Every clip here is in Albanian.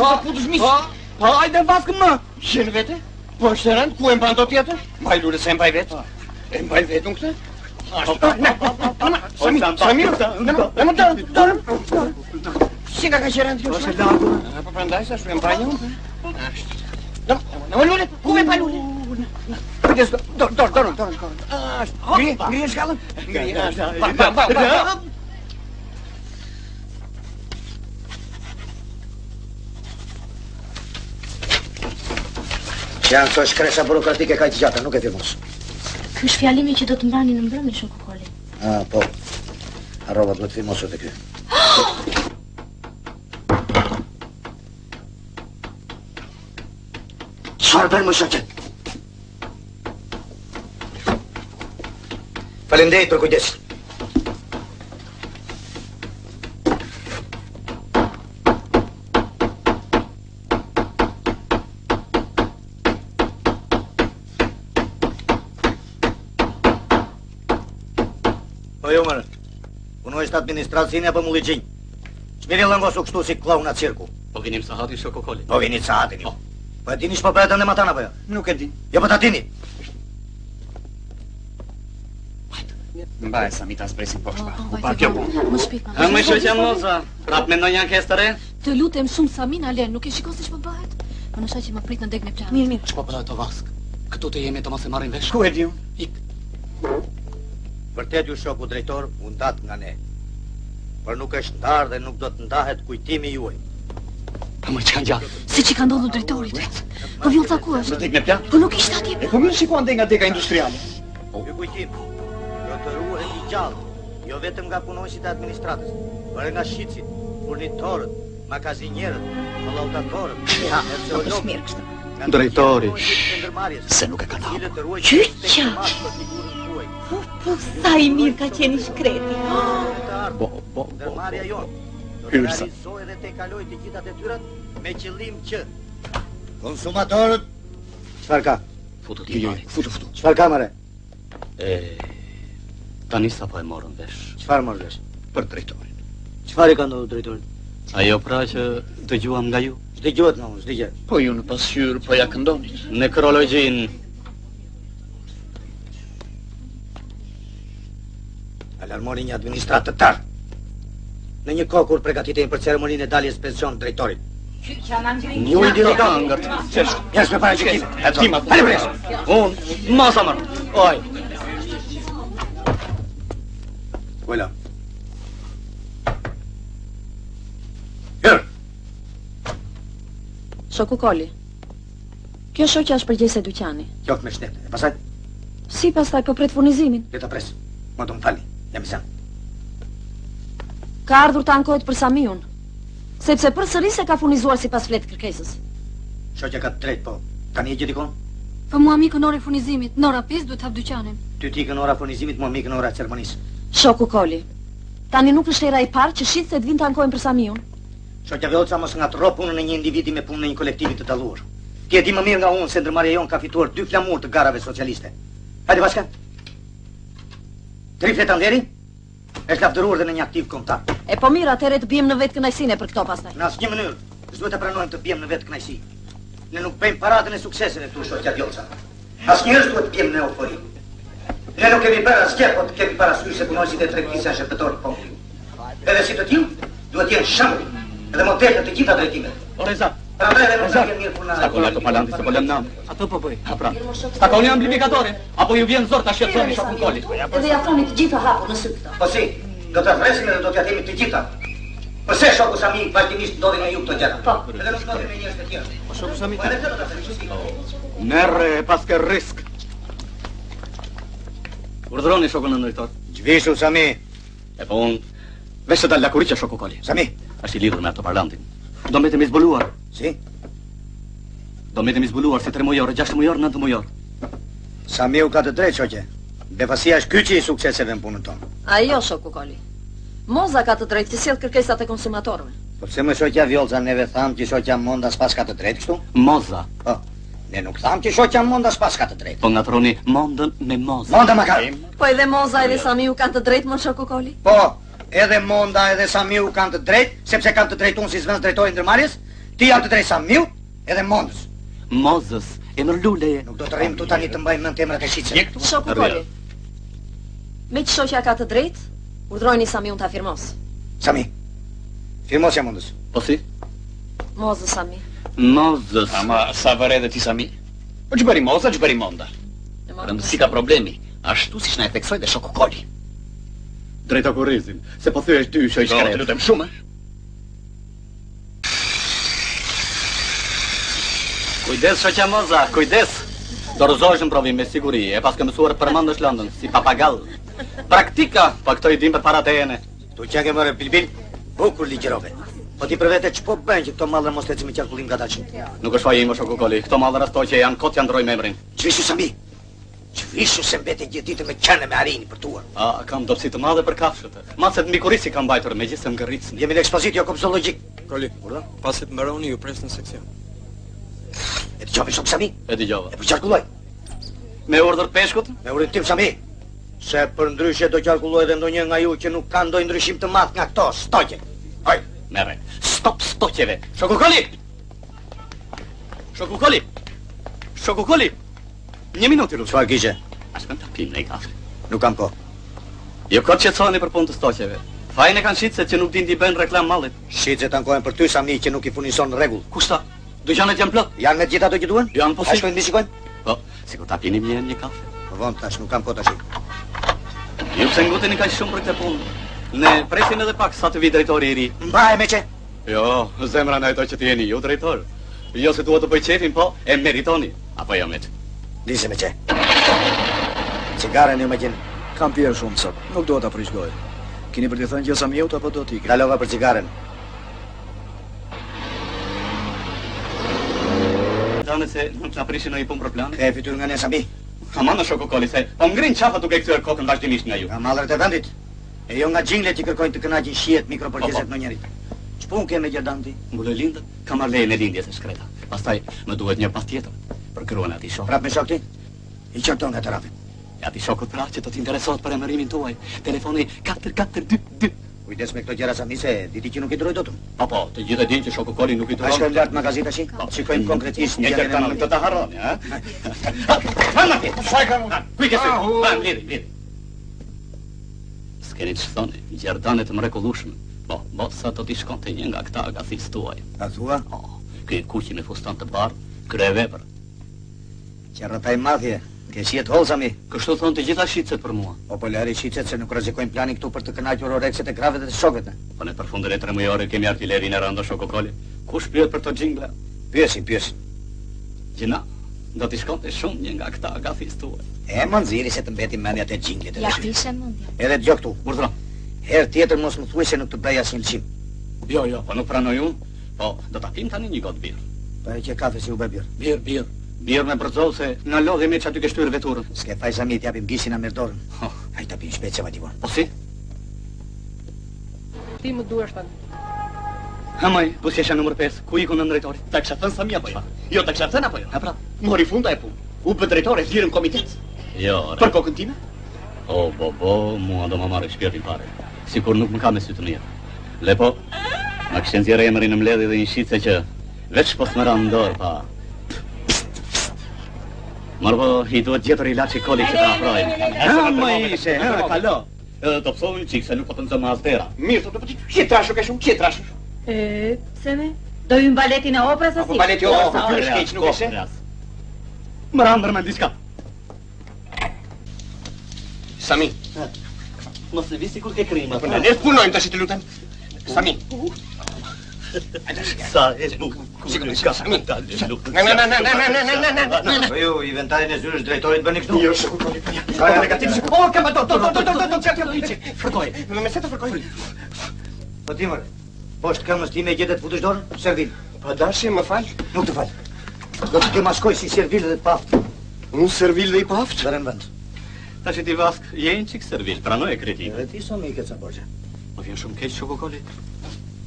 të futesh miq. Po, hajde vaskëm më. Shen vete? Po është rënd, ku e mban do tjetër? Mbaj lule se e mbaj vetë. E mbaj vetën këtë? Samir, si ka qërën t'ju shme? Po prandaj sa shu e mbaj një unë. Në lule, ku e mbaj lule? Kujdes, dorën. Ngrije shkallën? Ngrije, Janë këto shkresa burokratike ka të gjata, nuk e firmos. Ky është fjalimi që do të mbrani në mbrëmje, shoku Koli. Po. Arrobat më të firmosur te ky. Çfarë bën më shoqet? Faleminderit për kujdesin. Punojshtë administracinë apo mulligjinj? Çmiri lëngosu kështu si klaun atë cirku? Po vinim sahati shoku Koli. Po vini sahatin ju. Po e dini ç'po bëhet ende matan apo jo? Nuk e di. Jo po ta dini. Mbaj sa mi ta zbresin poshta. Pa kjo punë. Më shpejt. Më shoqja Moza, prap me ndonjë ankesë të re? Të lutem shumë Samin Alen, nuk e shikon se ç'po bëhet? Po në shaq që më prit në degën e planit. Mirë. Ç'po bëhet të vask? Këtu të jemi të mos e marrim vesh. Ku e di unë? Ik. Vërtet ju shoku drejtor, u ndat nga ne. Por nuk është ndarë dhe nuk do të ndahet kujtimi juaj. Po më çka gjallë. Si që ka ndodhur drejtorit? Po vjollca ku është? Në degën e plan? Po nuk ishte atje. Po mirë shikon nga dega industriale. Ky kujtim do të ruhet i gjallë, jo vetëm nga punonjësit e administratës, por nga shitësit, furnitorët, magazinierët, kollaboratorët, arkeologët. Drejtori, se nuk e ka nda. Qyqa! Po, sa i mirë ka qenë shkreti. Ndërmarrja jonë do të Hyrsa. realizojë dhe të kaloj të gjitha detyrat me qëllim që konsumatorët çfarë ka? Futu ti mari. Futu. Çfarë ka mëre? Tani sa po e morën vesh Çfarë morë vesh? për drejtorin. Çfarë ka ndodhur drejtori? Ajo pra që dëgjuam nga ju. S'dëgjohet nga unë, s'dëgjoj. Po ju në pasqyrë po ja këndonit. Nekrologjin. Alarmoni një administrator. Në një kohë kur përgatitejmë për ceremoninë e daljes pension drejtorit. Ju i dini këngët. Jesh me para gjykimit. Hajde pres. Unë, masa marë. Oj. Kuela. Hër. Shoku Koli. Kjo shoqja është përgjegjëse e dyqani. Qoftë me shtetë. E pastaj Si pastaj po pret furnizimin? le ta pres. Më do më falni. Jam i zënë. Ka ardhur të ankohet për Samiun, sepse përsëri se ka furnizuar sipas fletë kërkesës. Shoqja ka të drejtë, po. Tani e gjithikon? Po mua mikën ora e furnizimit, në ora 5 duhet hap dyqanin. Ty t'ikën ora furnizimit, mua mikën ora ceremonisë. Shoku Koli. Tani nuk është era i parë që shit se të vinë të ankojnë për Samiun. Shoqja Vjollca mos ngatro punën e një individi me punën e një kolektivi të dalluar. Ti e di më mirë nga unë se ndërmarrja jonë ka fituar 2 flamur të garave socialiste. Hajde bashkë. 3 fletë anderi? Është lavdëruar dhe në një aktiv kombëtar. E po mirë, atëherë të bjem në vetë kënaqësinë për këto pastaj. Në asnjë mënyrë, s'duhet të pranojmë të bjem në vetë kënaqësi. Ne nuk bëjmë paradën e sukseseve këtu shoqja Vjollca. Asnjëherë s'duhet të bjem në eufori. Ne nuk kemi bërë asgjë, po të kemi parasysh se punonjësit e tregtisë janë shërbëtorë të popullit. Edhe si të tillë, duhet të jenë shembull, edhe model të gjitha drejtimet. Oreza, Prandaj edhe nuk kemi mirë punë. stakon ato palanti se po lëm nam. Ato po bëj. Ha pra. Stakoni amplifikatorin, apo ju vjen zor ta shqetësoni shokun Kolit. Edhe ja thoni të gjitha hapur në sy këto. Po si, do të vresim edhe do t'ja themi të gjitha. Pse shoku Sami vazhdimisht ndodhi me ju këto gjëra? Po. Edhe nuk ndodhi me njerëz të tjerë. Po shoku Sami. Edhe këtë do ta themi. Merre pas ke risk. Urdhëroni shokun në drejtor. Zhvishu Sami. E po unë, vesh të dal lakuriqja shoku Koli. Sami. Është i lidhur me ato parlamentin. Do mbetemi zbuluar. Si? Do mbetemi zbuluar si 3 mujor, 6 mujor, 9 mujor. Samiu ka të drejtë shoqe. Befasia është kyçi i sukseseve në punën tonë. Ajo shoku Koli. Moza ka të drejtë të sjell kërkesat e konsumatorëve. Po pse më shoqja Vjollca neve tham që shoqja Monda s'pas ka të drejtë kështu? Moza. Po. Ne nuk tham që shoqja Monda s'pas ka të drejtë. Po ngatroni Mondën me Moza. Monda ma ka. Po edhe Moza edhe Samiu kanë të drejtë më shoku Koli? Po, edhe Monda edhe Samiu kanë të drejtë, sepse kanë të drejtuar si zëvendës drejtori ndërmarrjes, Ti janë të drejtë Samiut edhe Mondës. Mozës, emër lule. Nuk do të rrim tu tani të mbajmë mend emrat e shitse. Shoku Koli. Me që shoqja ka të drejtë, urdhrojni Samiun të afirmos. Sami, firmosja Mondës. Po si? Mozë Sami. Mozës. Ama sa vëre dhe ti Sami? Po që bëri Moza, që bëri Monda. Rëndësi ka problemi, ashtu si shna e theksoj dhe shoku Koli. Drejta kurrizin, se po thyesh ty shoj Do, të shkret. lutem shumë. Kujdes shoqja Moza, kujdes. Dorëzohesh në provim me siguri, e pas ke mësuar përmendësh lëndën, si papagall. Praktika, pa këto i dim për parat e jene. Tu që ke mërë bilbil, bukur ligjërove. Po ti për vete që po bëjnë që këto mallra mos të me qarkullim nga dalëshin. Nuk është faji më shoku Koli, këto mallra ato që janë kot janë ndroj me emrin. Qvishu Sami, qvishu se mbete gjithë ditë me qenë me arini për tuar. A, kam dopsi të madhe për kafshët. Macet mbikurisi kam bajtur, me gjithë se më gërritsin. Jemi në ekspozit jo kopsologjik. Koli, Urdhë? pasit mbaroni ju pres në seksion. E të qopi shumë Sami, E dëgjova. e për qarkulloj. Me urdhër peshkut? Me urin tim Sami, se për ndryshe do qarkulloj edhe ndonjë nga ju që nuk ka ndonjë ndryshim të madh nga këto stoqe. Hoj, Mere, stop stoqeve. Shoku Koli! Shoku Koli! Shoku Koli! Një minutë i lutem. çfarë kishe? Ashkën të pim në i kafe. Nuk kam kohë. Jo kot qetësoni për punë të stoqeve. Fajin e kanë shitset që nuk din t'i bëjnë reklam mallit. Shitse tankojnë për ty Sami që nuk i furnizon në rregull. Kushta? Dyqanet janë plot. Janë me të gjitha ato që duhen? Janë po si. A shkojnë mi shikojnë? Po, sikur ta pini një kafe. Po vonë tash, nuk kam kohë tash. Ju pse nguteni kaq shumë për këtë punë? Ne presim edhe pak sa të vi drejtori i ri. Mbaje me që? Jo, zemra në ato që të jeni ju drejtor. Jo se duhet të bëj qefin, po e meritoni. Apo jo me që? Dise me që? Cigaren ju me qenë. Kam pirë shumë sot, nuk do ta prishgoj. Keni për të thënë gjë Samiut apo do t'i ikë? Dalova për cigaren. Dane se nuk na prishin në i punë për plan. Ka e fitur nga ne Sami. Ama në shoku Koli se po ngrin qafa duke kthyer kokën vazhdimisht nga ju. Nga mallrat e vendit. E jo nga xhinglet që kërkojnë të kënaqin shihet mikropërgjeset në njerit. Ç'pun ke me Gjerdanti? Mbuloj lindët, kam marrë lejen e lindjes e shkreta. Pastaj më duhet një pas tjetër për kruan ati shok. Prap me shokti? I qorton nga terapi. Ati shokut pra që do t'interesohet për emërimin tuaj. Telefoni 4422. Kujdes me këto gjëra Sami se diti që nuk i duroj dotun. Po, të gjithë e dinë që shoku Koli nuk i A duron. shkojmë lart magazin tash? Shikojmë konkretisht Një gjëra gjë tanë këtë të harroni, ha? Hama ti. Kuj ke sy? Ham, liri. S'keni që thoni, gjerdanet mrekullueshme. Po, sa do t'i shkonte një nga këta agathis tuaj. A thua? Ky kuqi me fustan të bardh, krye vepër. Që rrëtaj madhje. Ke shihet hol Sami. Kështu thonë të gjitha shitset për mua. O po lëri shitset se nuk rrezikojnë planin këtu për të kënaqur orekset e gravet dhe të shokët. Po ne për fundën e 3 mujore kemi artillerin e rëndo shoku Koli. Kush pyet për to xhingla? Pyesin. Gjina, do t'i shkonte shumë një nga këta agathis tuaj. E më nxiri se të mbeti mendja te xhinglet e Ja tash. kishe mendja. Edhe dëgjoj këtu. Urdhro. Herë tjetër mos më thuaj se nuk të bëj asnjë lëshim. Jo, po nuk pranoj unë. Po, do ta pim tani një gotë birë. Po e që kafe si u bë birë. Birë. Birë me bërzoll se na lodhemi që aty ke shtyr veturën. S'ke faj Sami t'japim gishin a merdorën. Haj ta pim shpejt se ma tivon. Po si? Ti më duhesh tani. Hamaj, po si esha numër 5, ku iku në drejtori? Ta kisha thënë Sami apo jo? Jo, ta kisha thënë apo jo? Ha pra. Mori funda e punë. U bë drejtore, thirrën komitet. Jo, Për kokën time? O, mua do më marrë shpirtin fare. Sikur nuk më ka me sy të mirë. Lepo, ma kishte nxjerrë emrin në mbledhje dhe një shitse që veç po s'më ranë ndorë, pa. Marvo, i duhet gjetër ilaçi Koli që ta afrojnë. Ha, ma ishe, kalo. Edhe të pësovë një qikë se nuk po të nëzëmë as dera. Mirë, thotë, po ti qetrashu ka shumë, qetrashu. Pse me? Do hyjmë baletin e operës Apo asi? baleti o, sa ky shkeq nuk e she? Më ranë ndërmen diçka. Sami, Mos e vi sikur ke krima. po ne punojmë tash të lutem. Sami. Sa e bukur. Ka Sami. Po ju, inventarin e zyrës drejtorit bëni këtu? Jo, shoku Koli. Ka negativ. Oh, kam do, Fërkoj. Me se të fërkoj. Po ti mërë, poshtë këmës time gjetet futush dorën? Servil. Pa dashje, më fal. Nuk të fal. Do të ke maskoj si servil dhe të paftë. Unë servil dhe i paft. Dërën vend. Ta që ti vask, jenë qikë servil, pranoj e kretinë. Edhe ti so mi këtë sa borgje. Po vjen shumë keq shoku Koli.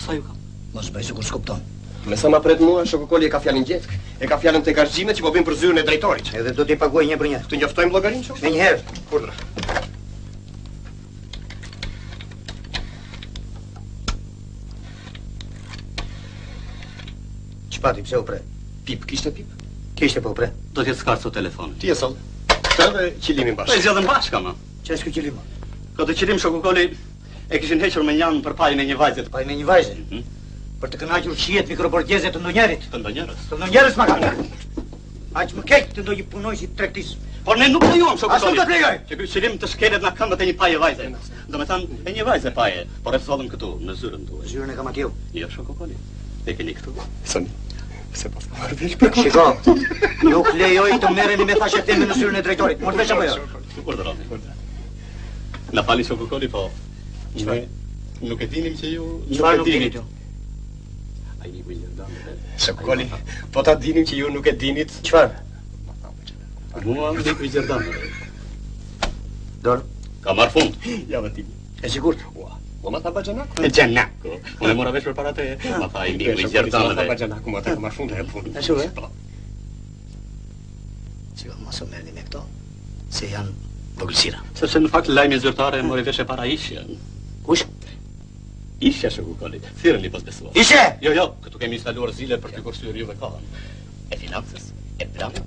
Sa ju ka? Mos bëj sikur s'kupton. Me sa ma pret mua, shoku Koli e ka fjalën gjetk. E ka fjalën tek argjimet që po bëjmë për zyrën e drejtorit. Edhe do t'i paguaj një për një. Të njoftojmë llogarin shoku? Me njëherë. Urdhra. Çpati, pse u pre? Pip, kishte pip? Kishte po u pre. Do t'jetë skarë sot telefon. Ti e soll. Këtë dhe qilimin Po e bashkë. zjodhen bashka, ma. Ç'është ky qilim? Këtë qilim Shokukoli e kishin hequr me njanë për pajin e një vajze të Pa me një vajze. Për të kënaqur shihet mikroborgjeze të ndonjërit. të ndonjërës. Të ndonjëris ma ka. Aq më keq të ndonjë punojësi tregtis. Por ne nuk lejuam Ashtu Shokukoli. të lejoj. Që ky qilim të shkelet nga këmbët e një paje vajze. Do me thënë e një vajze paje, por e sodhëm këtu, në zyrën tuaj. Zyrën e kam atje. Jo Shokukoli. E keni këtu. Sami, se pas ka marrë veç për këtë. Shiko. Nuk lejoj të merreni me thashë temën në zyrën e drejtorit. Mos veç apo jo. Urdhëroni. Na fali Shokukoli, po. Ne nuk e dinim që ju Çfarë nuk dini ju? Ai miku i Jordanit. Shokukoli, po ta dinim që ju nuk e dinit. Çfarë? Mua miku i Jordanit. Dor. Ka marrë fund. Ja vëtim. E sigurt? Ua, po ma tha Baxhanaku. E Gjanaku. Unë e mora vesh për para te. Ma tha i miku i Ma tha Jordanit. Baxhanaku, ma tha ka marrë fund e punë. Ashtu e? Po. Çka mos u merrni me këto? Se janë vogëlsira. Sepse në fakt lajmi zyrtare mori vesh e para ishjen. Kush? Ishja Shokukoli. Thirrni pas besuar. Ishe! Jo, këtu kemi instaluar zile për të kursyer juve kohën. E financës, e planit,